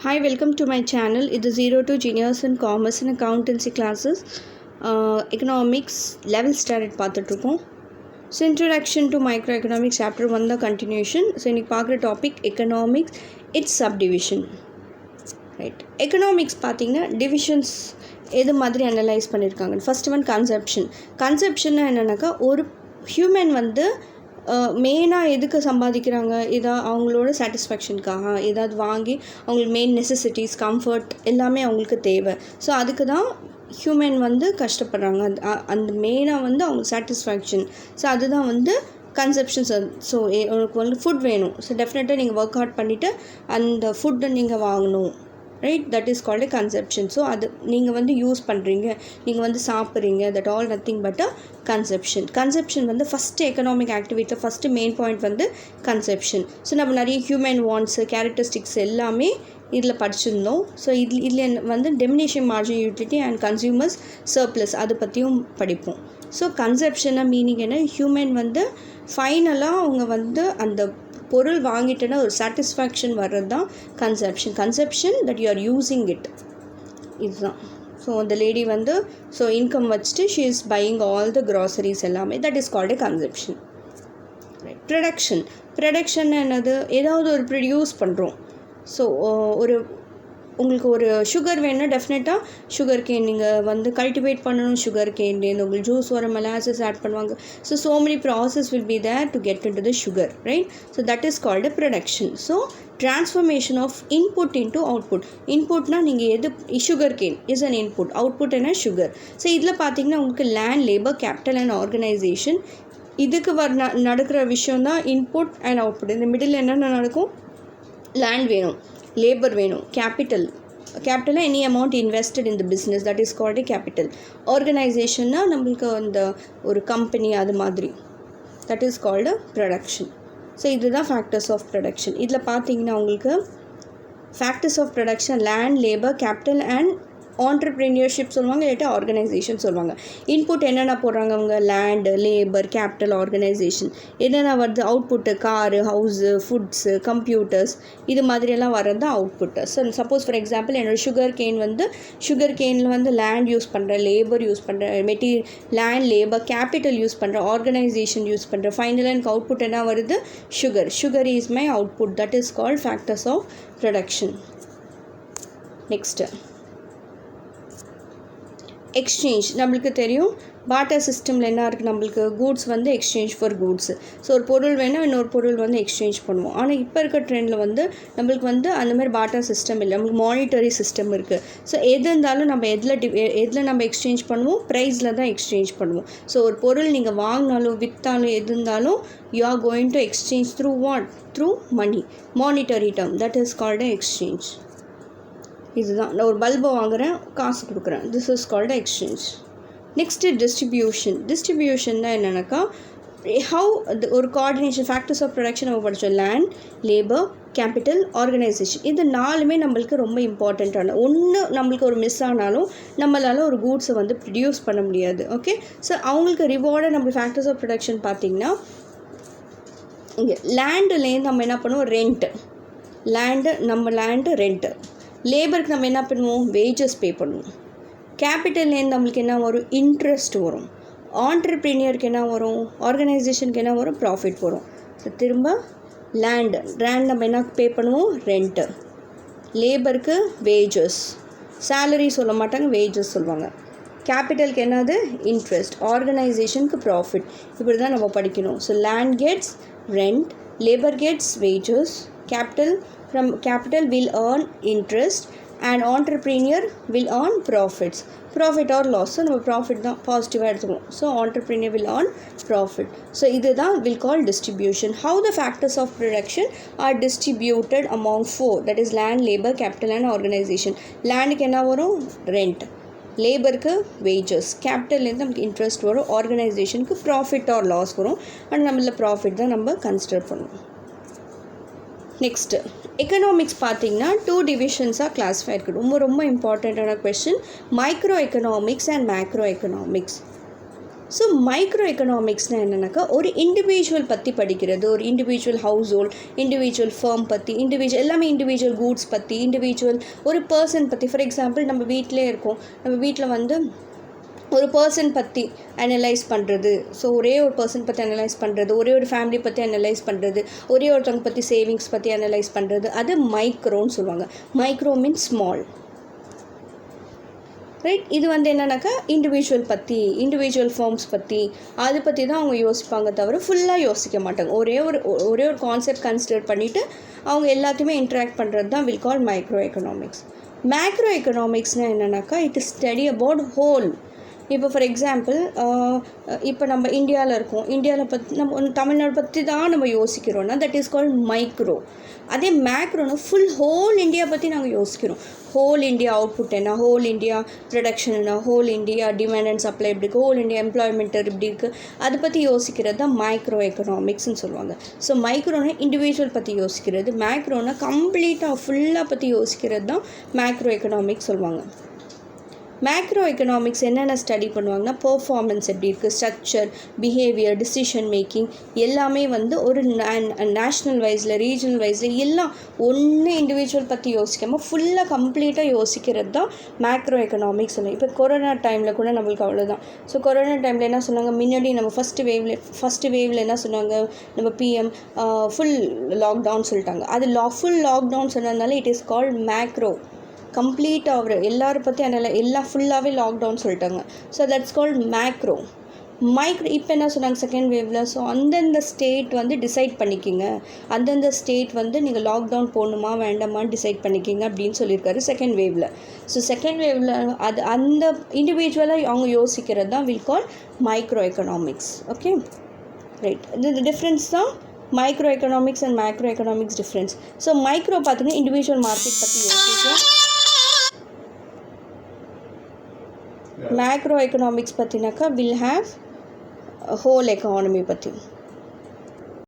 Hi, welcome to my channel. It is 0 to Genius in Commerce and Accountancy classes. Economics level started பார்த்துட்ருக்கோம். So introduction to microeconomics chapter 1 the continuation. So இன்னைக்கு பார்க்குற topic economics, its subdivision. Right. Economics பார்த்தீங்கன்னா divisions எது மாதிரி analyse பண்ணியிருக்காங்க. First one conception என்னன்னாக்கா ஒரு human வந்து மெயினாக எதுக்கு சம்பாதிக்கிறாங்க, அவங்களோட சாட்டிஸ்ஃபேக்ஷனுக்காக ஏதாவது வாங்கி அவங்களுக்கு மெயின் நெசசிட்டிஸ் கம்ஃபர்ட் எல்லாமே அவங்களுக்கு தேவை. ஸோ அதுக்கு தான் ஹியூமன் வந்து கஷ்டப்படுறாங்க. அந்த மெயினாக வந்து அவங்க சாட்டிஸ்ஃபேக்ஷன். ஸோ அதுதான் வந்து கன்செப்ஷன்ஸ். ஸோ உங்களுக்கு வந்து ஃபுட் வேணும். ஸோ டெஃபினட்டாக நீங்கள் ஒர்க் அவுட் பண்ணிவிட்டு அந்த ஃபுட்டை நீங்கள் வாங்கணும். Right, that is called consumption. So அது நீங்கள் வந்து யூஸ் பண்ணுறீங்க, நீங்கள் வந்து சாப்பிட்றீங்க, that all nothing but a consumption வந்து ஃபஸ்ட்டு எக்கனாமிக் ஆக்டிவிட்டியில் ஃபஸ்ட்டு மெயின் பாயிண்ட் வந்து கன்செப்ஷன். ஸோ நம்ம நிறைய ஹியூமன் வாண்ட்ஸு கேரக்டரிஸ்டிக்ஸ் எல்லாமே இதில் படிச்சிருந்தோம். ஸோ இதில் வந்து diminishing margin utility and consumers surplus அதை பற்றியும் படிப்போம். ஸோ கன்செப்ஷனாக மீனிங் என்ன, ஹியூமன் வந்து ஃபைனலாக அவங்க வந்து அந்த பொருள் வாங்கிட்டேன்னா ஒரு சாட்டிஸ்ஃபேக்ஷன் வர்றது தான் consumption that you are using it. இதுதான். ஸோ அந்த லேடி வந்து ஸோ இன்கம் வச்சுட்டு she is buying all the groceries எல்லாமே, that is called consumption. Right. Production என்னது, ஏதாவது ஒரு ப்ரொடியூஸ் பண்ணுறோம். ஸோ உங்களுக்கு ஒரு சுகர் வேணுன்னா டெஃபினட்டாக சுகர் கேன் நீங்கள் வந்து கல்டிவேட் பண்ணணும். சுகர் கேன்லேருந்து உங்களுக்கு ஜூஸ் வர மொலாசஸ் ஆட் பண்ணுவாங்க. So many process will be there to get into the sugar. Right. So that is called production. So transformation of input into output. இன்புட்னா நீங்கள் எது, sugar cane is an input, output என்ன sugar. So இதில் பார்த்தீங்கன்னா உங்களுக்கு land, labour, capital and organisation இதுக்கு நடக்கிற விஷயம் தான் இன்புட் அண்ட் அவுட்புட். இந்த மிடில் என்னென்ன நடக்கும், லேண்ட் வேணும், லேபர் வேணும், capital any amount invested in the business, that is called capital. ஆர்கனைசேஷன்னா நம்மளுக்கு அந்த ஒரு கம்பெனி அது மாதிரி, that is called production. So இதுதான் ஃபேக்டர்ஸ் ஆஃப் ப்ரொடக்ஷன். இதில் பார்த்தீங்கன்னா உங்களுக்கு factors of production land, labour, capital and entrepreneurship சொல்லுவாங்க, இல்லாட்டி ஆர்கனைசேஷன் சொல்லுவாங்க. இன்புட் என்னென்ன போடுறாங்க அவங்க, லேண்டு, லேபர், கேபிட்டல், ஆர்கனைசேஷன். என்னென்ன வருது, output car, house, foods, computers, இது மாதிரியெல்லாம் வர்றது தான் output. So suppose for example என்னோடய சுகர் கேனில் வந்து லேண்ட் யூஸ் பண்ணுறேன், லேபர் யூஸ் பண்ணுறேன், லேண்ட், லேபர், கேபிட்டல் யூஸ் பண்ணுறேன், ஆர்கனைசேஷன் யூஸ் பண்ணுறேன். ஃபைனலாக எனக்கு அவுட்புட் என்ன வருது, sugar is my output. That is called factors of production. Next exchange. நம்மளுக்கு தெரியும் பார்ட்டர் சிஸ்டமில் என்ன இருக்குது, நம்மளுக்கு கூட்ஸ் வந்து எக்ஸ்சேஞ்ச் ஃபார் கூட்ஸு. ஸோ ஒரு பொருள் வேணால் இன்னொரு பொருள் வந்து எக்ஸ்சேஞ்ச் பண்ணுவோம். ஆனால் இப்போ இருக்க ட்ரெண்டில் வந்து நம்மளுக்கு வந்து அந்த மாதிரி பார்ட்டர் சிஸ்டம் இல்லை, நம்மளுக்கு மானிட்டரி சிஸ்டம் இருக்குது. ஸோ எது இருந்தாலும் நம்ம எதில் நம்ம எக்ஸ்சேஞ்ச் பண்ணுவோம், ப்ரைஸில் தான் எக்ஸ்சேஞ்ச் பண்ணுவோம். ஸோ ஒரு பொருள் நீங்கள் வாங்கினாலும் விற்றாலும் எது இருந்தாலும் you are going to exchange through what, through money, monetary term, that is called exchange. இதுதான், நான் ஒரு பல்பை வாங்குகிறேன், காசு கொடுக்குறேன், this is called exchange. Next distribution தான் என்னென்னாக்கா ஒரு கோஆர்டினேஷன். ஃபேக்டர்ஸ் ஆஃப் ப்ரொடக்ஷன் நம்ம படித்தோம், லேண்ட், லேபர், கேபிட்டல், ஆர்கனைசேஷன். இது நாலுமே நம்மளுக்கு ரொம்ப இம்பார்ட்டண்ட்டான ஒன்று. நம்மளுக்கு ஒரு மிஸ் ஆனாலும் நம்மளால் ஒரு கூட்ஸை வந்து ப்ரொடியூஸ் பண்ண முடியாது. ஓகே. ஸோ அவங்களுக்கு ரிவார்டை நம்ம ஃபேக்டர்ஸ் ஆஃப் ப்ரொடக்ஷன் பார்த்திங்கன்னா இங்கே லேண்டுலேருந்து நம்ம என்ன பண்ணுவோம், ரெண்ட்டு. லேபருக்கு நம்ம என்ன பண்ணுவோம், வேஜஸ் பே பண்ணுவோம். கேபிட்டல்லேருந்து நம்மளுக்கு என்ன வரும், இன்ட்ரெஸ்ட் வரும். ஆண்டர்ப்ரீனியருக்கு என்ன வரும், ஆர்கனைசேஷனுக்கு என்ன வரும், ப்ராஃபிட் வரும். ஸோ திரும்ப லேண்ட் நம்ம என்ன பே பண்ணுவோம், ரெண்ட்டு. லேபருக்கு வேஜஸ், சேலரி சொல்ல மாட்டாங்க, வேஜஸ் சொல்லுவாங்க. கேபிட்டலுக்கு என்னது, இன்ட்ரெஸ்ட். ஆர்கனைசேஷனுக்கு ப்ராஃபிட். இப்படி தான் நம்ம படிக்கணும். So land gets rent, labour gets wages, capital will earn interest and entrepreneur will earn profits. Profit or loss, so நம்ம ப்ராஃபிட் தான் பாசிட்டிவாக எடுத்துக்கணும். So entrepreneur will earn profit. So இதுதான் will call distribution. How the factors of production are distributed among four, that is land, labor, capital and organization. லேண்டுக்கு என்ன வரும், rent. லேபருக்கு wages, கேபிட்டல்லேருந்து நமக்கு interest வரும், ஆர்கனைசேஷனுக்கு ப்ராஃபிட் ஆர் லாஸ் வரும். And நம்மள profit தான் நம்ம கன்சிடர் பண்ணுவோம். நெக்ஸ்ட்டு எக்கனாமிக்ஸ் பார்த்தீங்கன்னா 2 டிவிஷன்ஸாக கிளாஸிஃபை இருக்குது. ரொம்ப இம்பார்ட்டண்ட்டான question, micro economics and macro economics. So micro எக்கனாமிக்ஸ்னால் என்னென்னாக்கா ஒரு இண்டிவிஜுவல் பற்றி படிக்கிறது, ஒரு individual household, individual firm பற்றி, எல்லாமே இண்டிவிஜுவல் கூட்ஸ் பற்றி, இண்டிவிஜுவல் ஒரு பர்சன் பற்றி. ஃபார் எக்ஸாம்பிள் நம்ம வீட்டிலே இருக்கோம், நம்ம வீட்டில் வந்து ஒரு பர்சன் பற்றி அனலைஸ் பண்ணுறது. ஸோ ஒரே ஒரு பர்சன் பற்றி அனலைஸ் பண்ணுறது, ஒரே ஒரு ஃபேமிலி பற்றி அனலைஸ் பண்ணுறது, ஒரே ஒருத்தவங்க பற்றி சேவிங்ஸ் பற்றி அனலைஸ் பண்ணுறது, அது மைக்ரோன்னு சொல்லுவாங்க. Micro means small, right. இது வந்து என்னன்னாக்கா இண்டிவிஜுவல் பற்றி, இண்டிவிஜுவல் ஃபார்ம்ஸ் பற்றி, அதை பற்றி தான் அவங்க யோசிப்பாங்க தவிர ஃபுல்லாக யோசிக்க மாட்டாங்க. ஒரே ஒரு கான்செப்ட் கன்சிடர் பண்ணிவிட்டு அவங்க எல்லாத்தையுமே இன்ட்ராக்ட் பண்ணுறது தான் we'll call micro economics. Macro எக்கனாமிக்ஸ்னால் என்னென்னாக்கா it is study about whole. இப்போ ஃபார் எக்ஸாம்பிள் இப்போ நம்ம இந்தியாவில் இருக்கோம், இந்தியாவில் பற்றி நம்ம தமிழ்நாடு பற்றி தான் நம்ம யோசிக்கிறோன்னா தட் இஸ் கால்ட் மைக்ரோ. அதே மேக்ரோனா ஃபுல் ஹோல் இந்தியா பற்றி நாங்கள் யோசிக்கிறோம். ஹோல் இந்தியா அவுட்புட் என்ன, ஹோல் இந்தியா ப்ரொடக்ஷன் என்ன, whole India demand and supply எப்படி இருக்குது, ஹோல் இந்தியா எம்ப்ளாய்மெண்ட் எப்படி இருக்குது, அதை பற்றி யோசிக்கிறது தான் மைக்ரோ எக்கனாமிக்ஸ்ன்னு சொல்லுவாங்க. ஸோ மைக்ரோனா இண்டிவிஜுவல் பற்றி யோசிக்கிறது, மேக்ரோனா கம்ப்ளீட்டாக ஃபுல்லாக பற்றி யோசிக்கிறது தான் மேக்ரோ எக்கனாமிக்ஸ் சொல்லுவாங்க. மேக்ரோ எக்கனாமிக்ஸ் என்னென்ன ஸ்டடி பண்ணுவாங்கன்னா பெர்ஃபார்மன்ஸ் எப்படி இருக்குது, ஸ்ட்ரக்சர், பிஹேவியர், டிசிஷன் மேக்கிங் எல்லாமே வந்து ஒரு நேஷ்னல் வைஸில், ரீஜனல் வைஸில் எல்லாம் ஒன்று இண்டிவிஜுவல் பற்றி யோசிக்காமல் ஃபுல்லாக கம்ப்ளீட்டாக யோசிக்கிறது தான் மேக்ரோ எக்கனாமிக்ஸ் சொல்லுவாங்க. இப்போ கொரோனா டைமில் கூட நம்மளுக்கு அவ்வளோதான். ஸோ கொரோனா டைமில் என்ன சொன்னாங்க, முன்னாடி நம்ம ஃபஸ்ட்டு வேவில் என்ன சொன்னாங்க, நம்ம பிஎம் ஃபுல் லாக்டவுன் சொல்லிட்டாங்க. அது ஃபுல் லாக்டவுன் சொன்னதுனால இட் இஸ் கால்ட் மேக்ரோ. கம்ப்ளீட்டாக அவர் எல்லோரும் பற்றி எல்லாம் ஃபுல்லாகவே லாக்டவுன் சொல்லிட்டாங்க. So that's called macro. இப்போ என்ன சொன்னாங்க செகண்ட் வேவில், ஸோ அந்தந்த ஸ்டேட் வந்து டிசைட் பண்ணிக்கிங்க, அந்தந்த ஸ்டேட் வந்து நீங்கள் லாக்டவுன் போடணுமா வேண்டாமான்னு டிசைட் பண்ணிக்கிங்க அப்படின்னு சொல்லியிருக்காரு செகண்ட் வேவில். ஸோ செகண்ட் வேவில் அது அந்த இண்டிவிஜுவலாக அவங்க யோசிக்கிறது தான் we'll call micro economics. Okay, right. இது டிஃப்ரென்ஸ் தான் micro economics and macro economics difference. So micro பார்த்திங்கன்னா இண்டிவிஜுவல் மார்க்கெட் பற்றி யோசிக்கும், மேக்ரோ எக்கனாமிக்ஸ் பற்றினாக்கா வில் ஹேவ் ஹோல் எக்கானமி பற்றி.